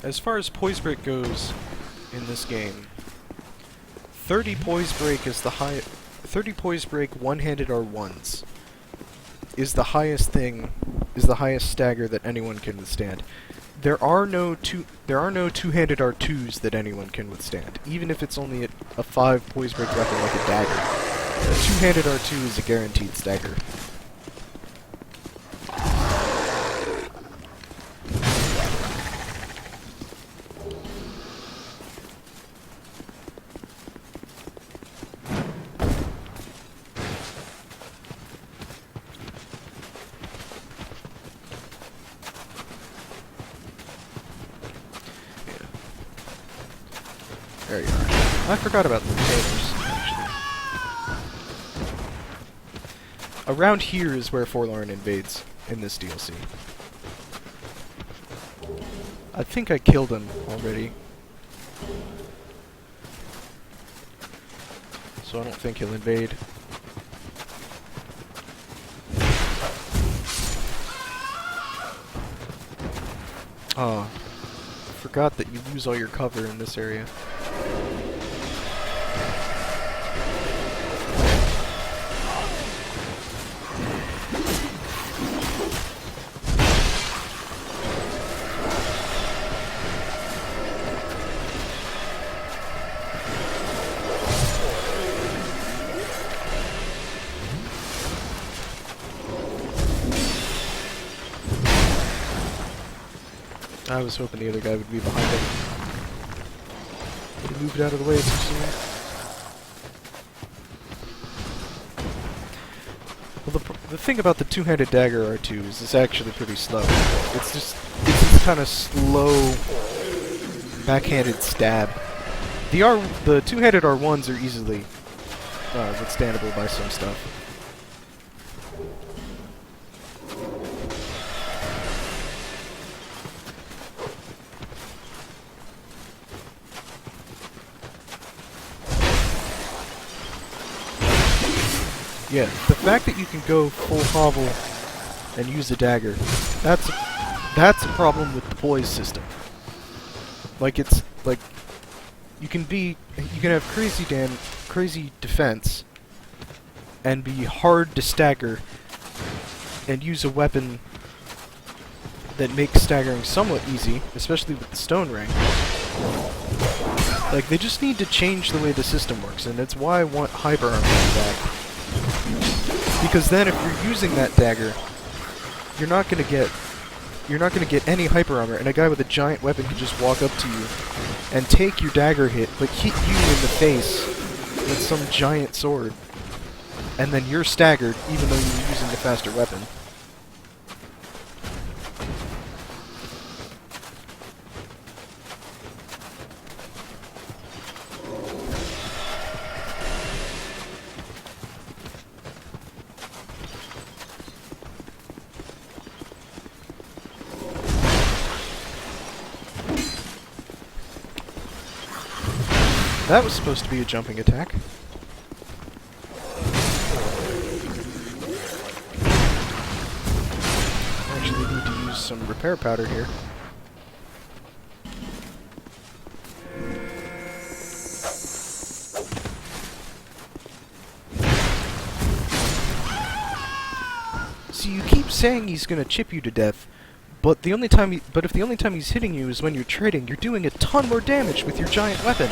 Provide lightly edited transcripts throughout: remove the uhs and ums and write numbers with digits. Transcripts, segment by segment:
as far as poise break goes in this game, 30 poise break is the high. 30 poise break one-handed R1s is the highest thing. Is the highest stagger that anyone can withstand. There are no two-handed R2s that anyone can withstand, even if it's only a 5 poise break weapon like a dagger. A two-handed R2 is a guaranteed stagger. There you are. I forgot about the containers, actually. Around here is where Forlorn invades in this DLC. I think I killed him already. So I don't think he'll invade. Oh. Forgot that you lose all your cover in this area. I was hoping the other guy would be behind him. But he moved out of the way too soon. Well, the thing about the two-handed dagger R2 is it's actually pretty slow. It's just kind of slow, backhanded stab. The two-handed R1s are easily withstandable by some stuff. Yeah, the fact that you can go full hovel and use a dagger, that's a problem with the poise system. Like you can have crazy defense and be hard to stagger and use a weapon that makes staggering somewhat easy, especially with the stone ring. Like, they just need to change the way the system works, and that's why I want hyper armor back. Because then if you're using that dagger, you're not gonna get any hyper armor, and a guy with a giant weapon can just walk up to you and take your dagger hit, but hit you in the face with some giant sword, and then you're staggered even though you're using the faster weapon. That was supposed to be a jumping attack. Actually need to use some repair powder here. See, you keep saying he's gonna chip you to death, but if the only time he's hitting you is when you're trading, you're doing a ton more damage with your giant weapon.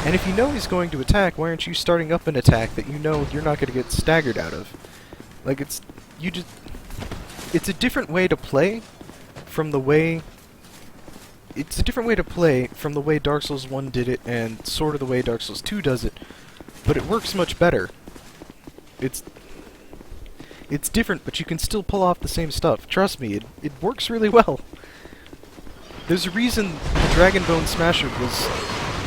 And if you know he's going to attack, why aren't you starting up an attack that you know you're not going to get staggered out of? Like, it's a different way to play from the way... It's a different way to play from the way Dark Souls 1 did it and sort of the way Dark Souls 2 does it, but it works much better. It's different, but you can still pull off the same stuff. Trust me, it works really well. There's a reason the Dragonbone Smasher was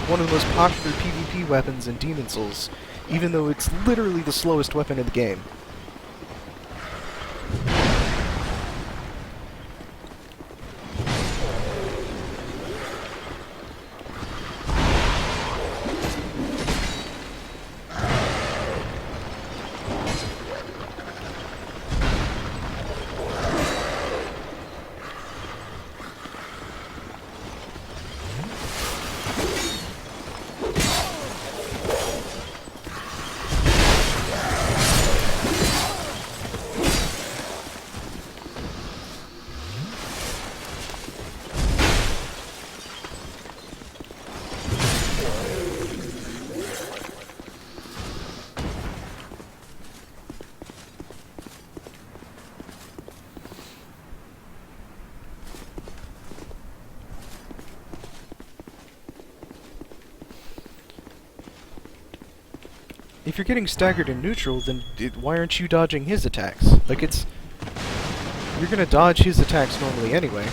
one of the most popular PvP weapons in Demon Souls, even though it's literally the slowest weapon in the game. if you're getting staggered in neutral, then why aren't you dodging his attacks? Like, it's... You're gonna dodge his attacks normally anyway.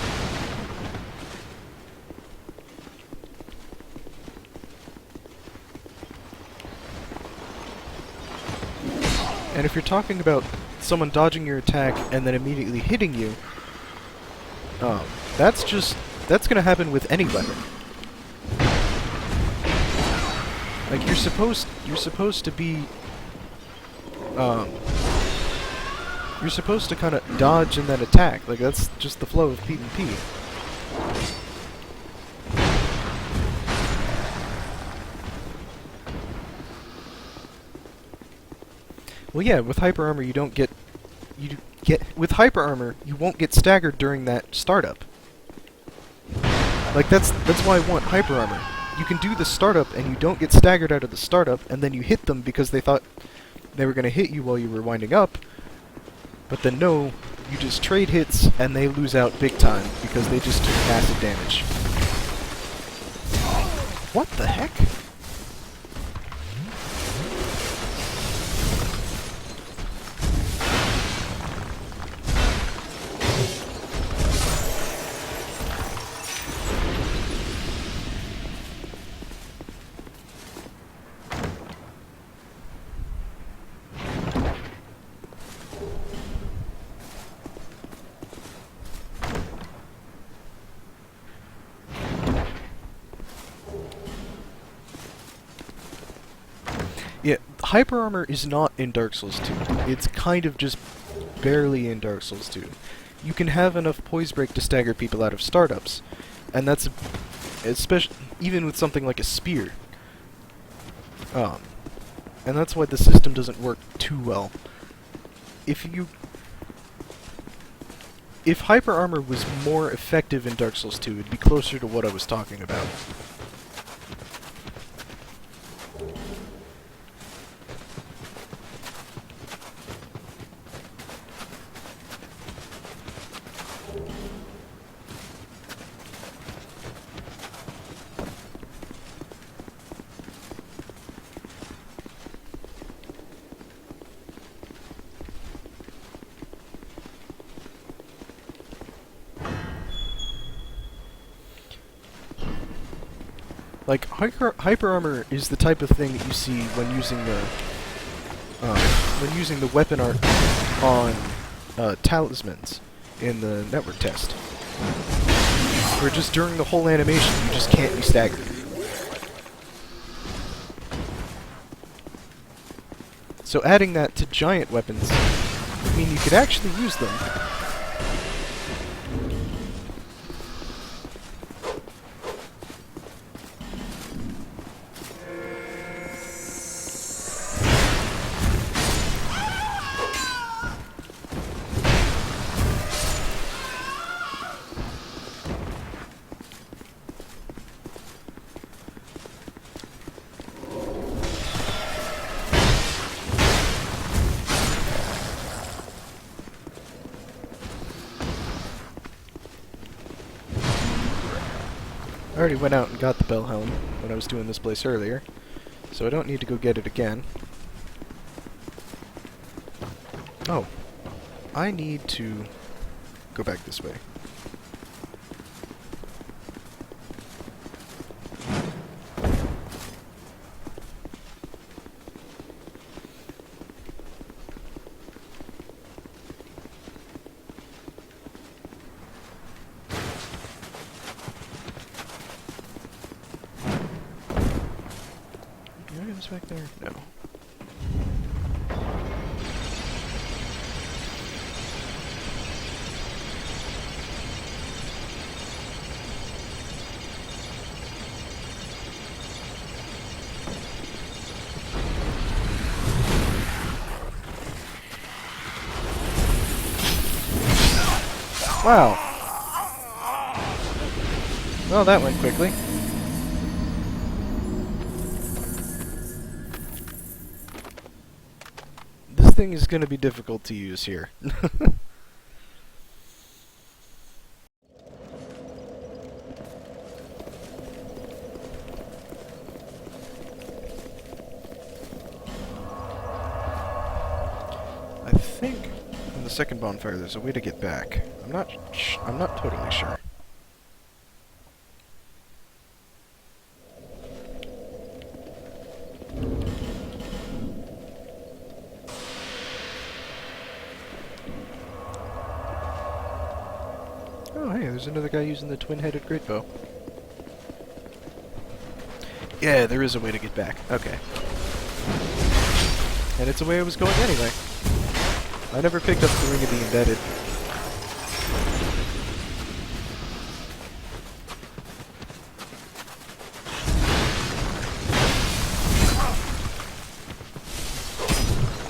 And if you're talking about someone dodging your attack and then immediately hitting you, that's gonna happen with any weapon. Like, you're supposed to be, you're supposed to kind of dodge and then attack. Like, that's just the flow of PvP. Well, yeah, with hyper armor with hyper armor you won't get staggered during that startup. Like, that's why I want hyper armor. You can do the startup and you don't get staggered out of the startup, and then you hit them because they thought they were going to hit you while you were winding up. But then no, you just trade hits and they lose out big time because they just took massive damage. What the heck? Yeah, hyper armor is not in Dark Souls 2. It's kind of just barely in Dark Souls 2. You can have enough poise break to stagger people out of startups, and that's especially even with something like a spear. And that's why the system doesn't work too well. If hyper armor was more effective in Dark Souls 2, it'd be closer to what I was talking about. Like, hyper armor is the type of thing that you see when using the weapon art on talismans in the network test. Where just during the whole animation you just can't be staggered. So adding that to giant weapons would mean you could actually use them. I already went out and got the bell helm when I was doing this place earlier, so I don't need to go get it again. Oh, I need to go back this way. Items back there? No. Wow. Well, that went quickly. This thing is going to be difficult to use here. I think in the second bonfire there's a way to get back. I'm not totally sure. Oh, hey, there's another guy using the twin-headed great bow. Yeah, there is a way to get back. Okay. And it's a way I was going anyway. I never picked up the Ring of the Embedded.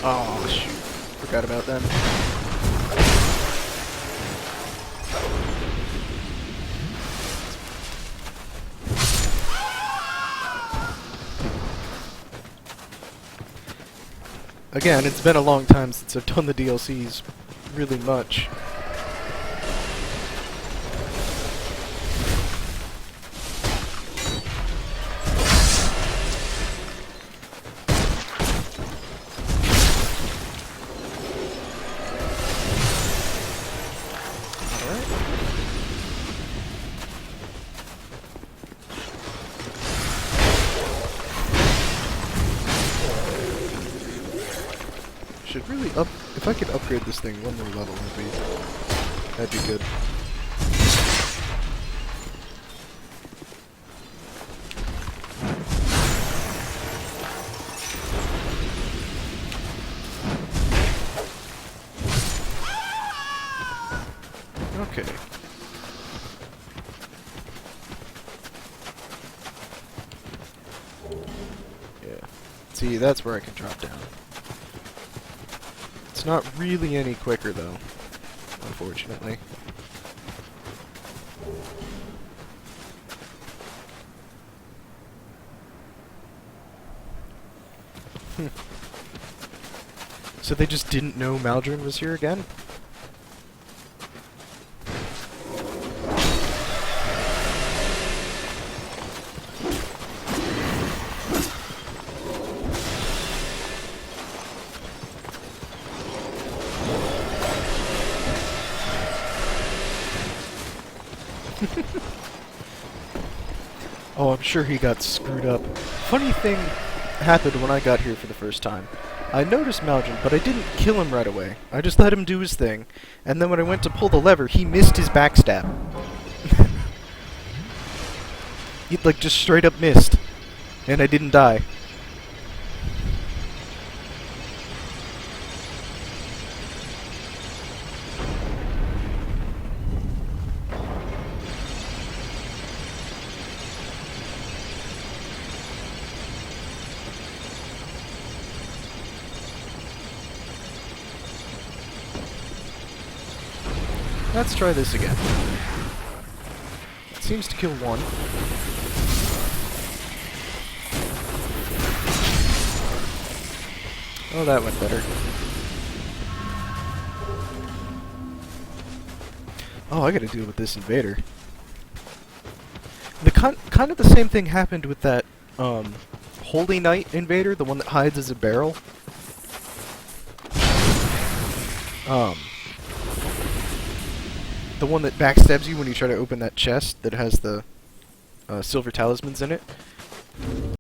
Oh, shoot. Forgot about them. Again, it's been a long time since I've done the DLCs really much. Should really if I could upgrade this thing one more level, that'd be good. Okay. Yeah. See, that's where I can drop down. It's not really any quicker, though, unfortunately. So they just didn't know Maldron was here again? Oh, I'm sure he got screwed up. Funny thing happened when I got here for the first time. I noticed Maldron, but I didn't kill him right away. I just let him do his thing, and then when I went to pull the lever, he missed his backstab. He, like, just straight up missed. And I didn't die. Let's try this again. It seems to kill one. Oh, that went better. Oh, I gotta deal with this invader. The kind of the same thing happened with that, Holy Knight invader, the one that hides as a barrel. The one that backstabs you when you try to open that chest that has the silver talismans in it.